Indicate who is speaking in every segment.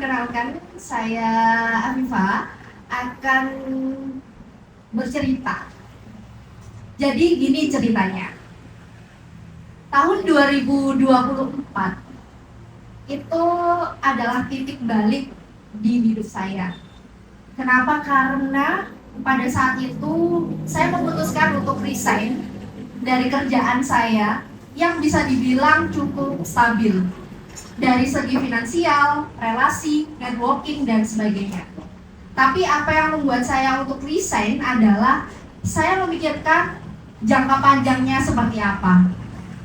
Speaker 1: perkenalkan, saya Afifah akan bercerita. Jadi gini ceritanya. Tahun 2024 itu adalah titik balik di hidup saya. Kenapa? Karena pada saat itu saya memutuskan untuk resign dari kerjaan saya yang bisa dibilang cukup stabil dari segi finansial, relasi, networking, dan sebagainya. Tapi apa yang membuat saya untuk resign adalah saya memikirkan jangka panjangnya seperti apa.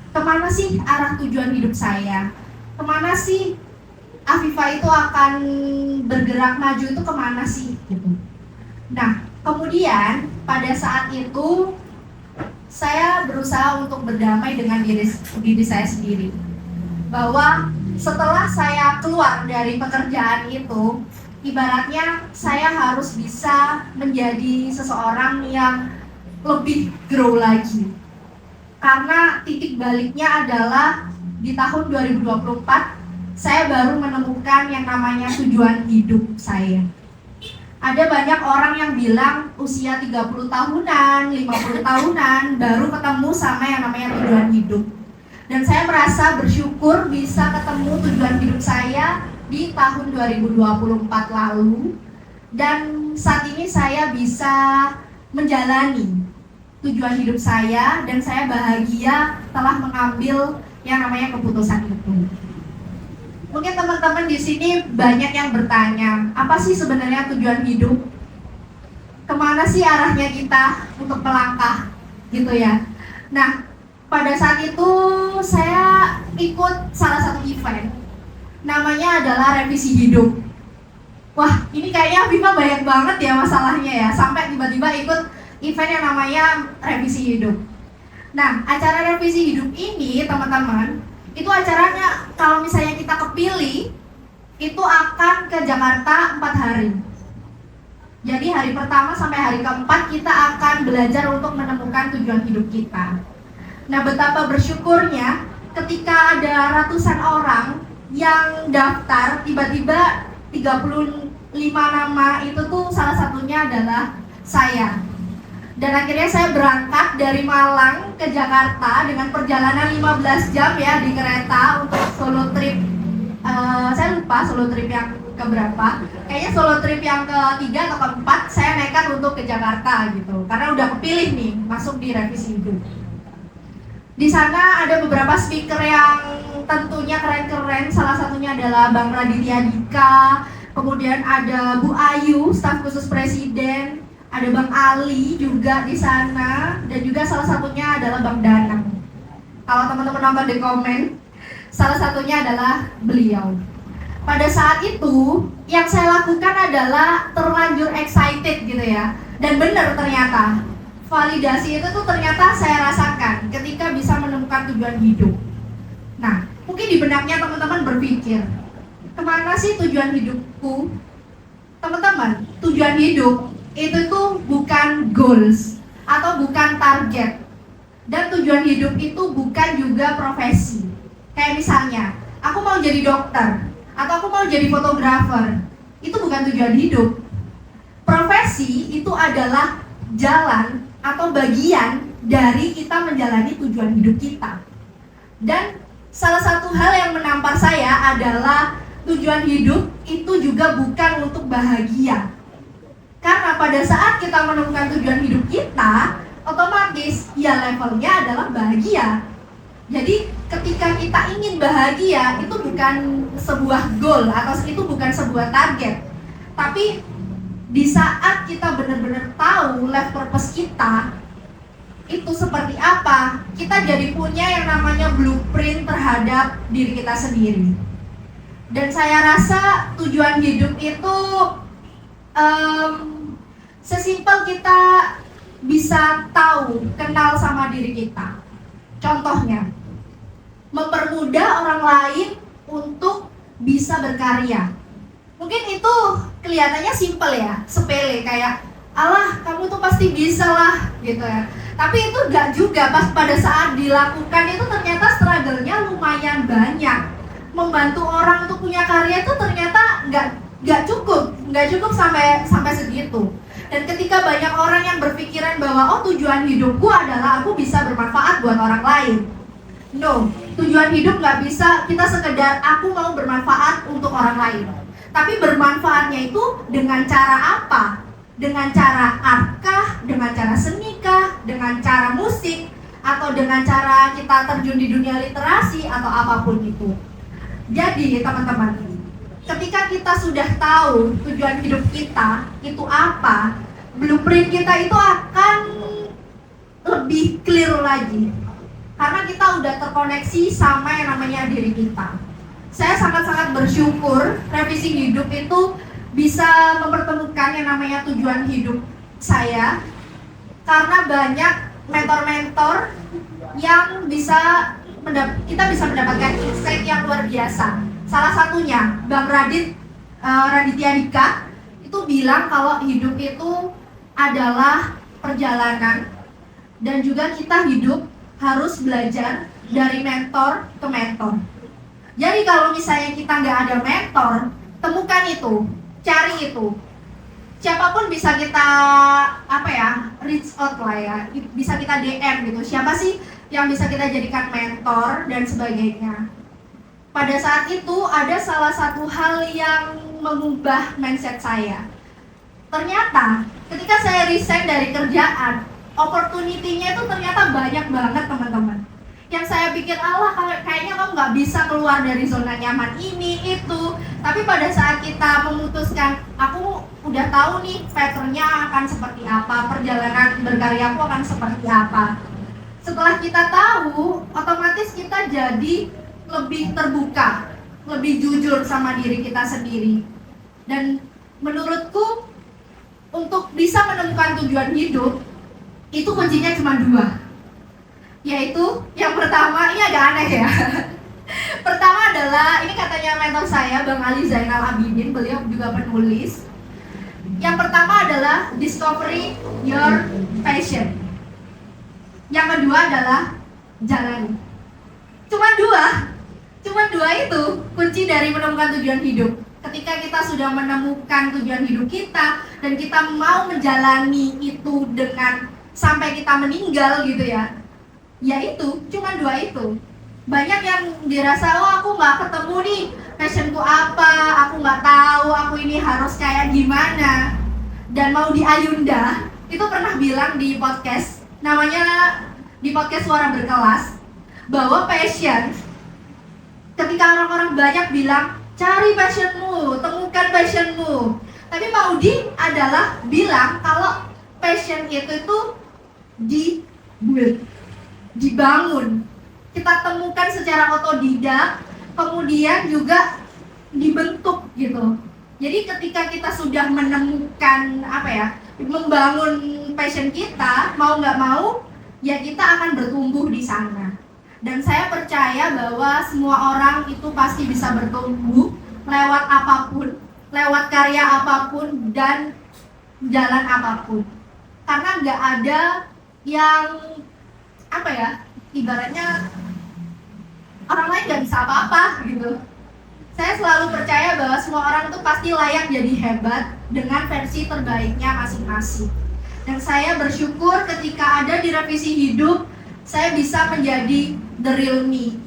Speaker 1: Kemana sih arah tujuan hidup saya? Kemana sih Afifah itu akan bergerak maju itu kemana sih? Gitu. Nah, kemudian pada saat itu saya berusaha untuk berdamai dengan diri saya sendiri. Bahwa setelah saya keluar dari pekerjaan itu, ibaratnya saya harus bisa menjadi seseorang yang lebih grow lagi. Karena titik baliknya adalah di tahun 2024, saya baru menemukan yang namanya tujuan hidup saya. Ada banyak orang yang bilang usia 30 tahunan, 50 tahunan baru ketemu sama yang namanya tujuan hidup. Dan saya merasa bersyukur bisa ketemu tujuan hidup saya di tahun 2024 lalu. Dan saat ini saya bisa menjalani tujuan hidup saya dan saya bahagia telah mengambil yang namanya keputusan itu. Mungkin teman-teman di sini banyak yang bertanya, apa sih sebenarnya tujuan hidup? Kemana sih arahnya kita untuk melangkah gitu ya? Nah, pada saat itu saya ikut salah satu event, namanya adalah revisi hidup. Wah, ini kayaknya Bima banyak banget ya masalahnya ya, sampai tiba-tiba ikut event yang namanya revisi hidup. Nah, acara revisi hidup ini teman-teman, itu acaranya kalau misalnya kita kepilih, itu akan ke Jakarta 4 hari. Jadi hari pertama sampai hari keempat kita akan belajar untuk menemukan tujuan hidup kita. Nah, betapa bersyukurnya ketika ada ratusan orang yang daftar, tiba-tiba 35 nama itu tuh salah satunya adalah saya. Dan akhirnya saya berangkat dari Malang ke Jakarta dengan perjalanan 15 jam ya di kereta untuk solo trip. Saya lupa solo trip yang keberapa. Kayaknya solo trip yang ketiga atau keempat saya nekat untuk ke Jakarta gitu. Karena udah kepilih nih masuk di revisi hidup. Di sana ada beberapa speaker yang tentunya keren-keren. Salah satunya adalah Bang Raditya Dika, kemudian ada Bu Ayu, staf khusus presiden, ada Bang Ali juga di sana, dan juga salah satunya adalah Bang Danang. Kalau teman-teman nonton di komen, salah satunya adalah beliau. Pada saat itu, yang saya lakukan adalah terlanjur excited gitu ya. Dan benar ternyata validasi itu tuh ternyata saya rasakan ketika bisa menemukan tujuan hidup. Nah, mungkin di benaknya teman-teman berpikir, kemana sih tujuan hidupku? Teman-teman, tujuan hidup itu tuh bukan goals atau bukan target. Dan tujuan hidup itu bukan juga profesi. Kayak misalnya, aku mau jadi dokter atau aku mau jadi fotografer. Itu bukan tujuan hidup. Profesi itu adalah jalan atau bagian dari kita menjalani tujuan hidup kita. Dan salah satu hal yang menampar saya adalah tujuan hidup itu juga bukan untuk bahagia. Karena pada saat kita menemukan tujuan hidup kita, otomatis ya levelnya adalah bahagia. Jadi ketika kita ingin bahagia, itu bukan sebuah goal atau itu bukan sebuah target. Tapi di saat kita benar-benar tahu life purpose kita itu seperti apa, kita jadi punya yang namanya blueprint terhadap diri kita sendiri. Dan saya rasa tujuan hidup itu sesimpel kita bisa tahu, kenal sama diri kita. Contohnya, mempermudah orang lain untuk bisa berkarya. Mungkin itu kelihatannya simpel ya, sepele, kayak alah kamu tuh pasti bisa lah gitu ya. Tapi itu enggak juga, pas pada saat dilakukan itu ternyata struggle-nya lumayan banyak. Membantu orang untuk punya karya itu ternyata enggak nggak cukup sampai segitu. Dan ketika banyak orang yang berpikiran bahwa oh tujuan hidupku adalah aku bisa bermanfaat buat orang lain. No, tujuan hidup nggak bisa kita sekedar aku mau bermanfaat untuk orang lain. Tapi bermanfaatnya itu dengan cara apa? Dengan cara artkah? Dengan cara senikah? Dengan cara musik? Atau dengan cara kita terjun di dunia literasi atau apapun itu. Jadi teman-teman, ketika kita sudah tahu tujuan hidup kita itu apa, blueprint kita itu akan lebih clear lagi. Karena kita udah terkoneksi sama yang namanya diri kita. Saya sangat-sangat bersyukur revisi hidup itu bisa mempertemukan yang namanya tujuan hidup saya. Karena banyak mentor-mentor yang kita bisa mendapatkan insight yang luar biasa. Salah satunya Bang Raditya Dika itu bilang kalau hidup itu adalah perjalanan dan juga kita hidup harus belajar dari mentor ke mentor. Jadi kalau misalnya kita nggak ada mentor, temukan itu, cari itu. Siapapun bisa kita reach out lah ya, bisa kita DM gitu. Siapa sih yang bisa kita jadikan mentor dan sebagainya. Pada saat itu ada salah satu hal yang mengubah mindset saya. Ternyata ketika saya resign dari kerjaan, opportunity-nya itu ternyata banyak banget teman-teman. Yang saya pikir Allah kayaknya kamu nggak bisa keluar dari zona nyaman ini itu. Tapi pada saat kita memutuskan, aku udah tahu nih pattern-nya akan seperti apa, perjalanan berkaryaku akan seperti apa. Setelah kita tahu, otomatis kita jadi lebih terbuka, lebih jujur sama diri kita sendiri. Dan menurutku untuk bisa menemukan tujuan hidup itu kuncinya cuma 2. Yaitu yang pertama, ini agak aneh ya. Pertama adalah, ini katanya mentor saya Bang Ali Zainal Abidin, beliau juga penulis. Yang pertama adalah discovery your passion. Yang kedua adalah jalani. Cuma dua itu kunci dari menemukan tujuan hidup. Ketika kita sudah menemukan tujuan hidup kita dan kita mau menjalani itu dengan sampai kita meninggal gitu ya, yaitu cuma 2 itu. Banyak yang dirasa, oh aku nggak ketemu nih passionku apa, aku nggak tahu aku ini harus kayak gimana. Dan mau di Ayunda itu pernah bilang di podcast, namanya di podcast Suara Berkelas, bahwa passion, ketika orang-orang banyak bilang cari passionmu, temukan passionmu, tapi Maudi adalah bilang kalau passion itu dibangun, kita temukan secara otodidak, kemudian juga dibentuk gitu. Jadi ketika kita sudah menemukan membangun passion kita, mau nggak mau, ya kita akan bertumbuh di sana. Dan saya percaya bahwa semua orang itu pasti bisa bertumbuh lewat apapun, lewat karya apapun dan jalan apapun. Karena nggak ada yang ibaratnya orang lain nggak bisa apa-apa gitu. Saya selalu percaya bahwa semua orang itu pasti layak jadi hebat dengan versi terbaiknya masing-masing. Dan saya bersyukur ketika ada di revisi hidup, saya bisa menjadi the real me,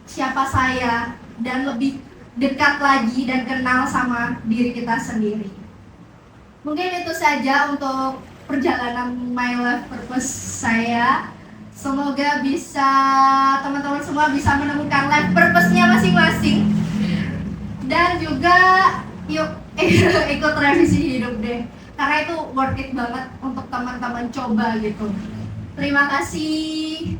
Speaker 1: siapa saya, dan lebih dekat lagi dan kenal sama diri kita sendiri. Mungkin itu saja untuk perjalanan my life purpose saya. Semoga bisa teman-teman semua bisa menemukan life purpose-nya masing-masing. Dan juga yuk ikut revisi hidup deh. Karena itu worth it banget untuk teman-teman coba gitu. Terima kasih.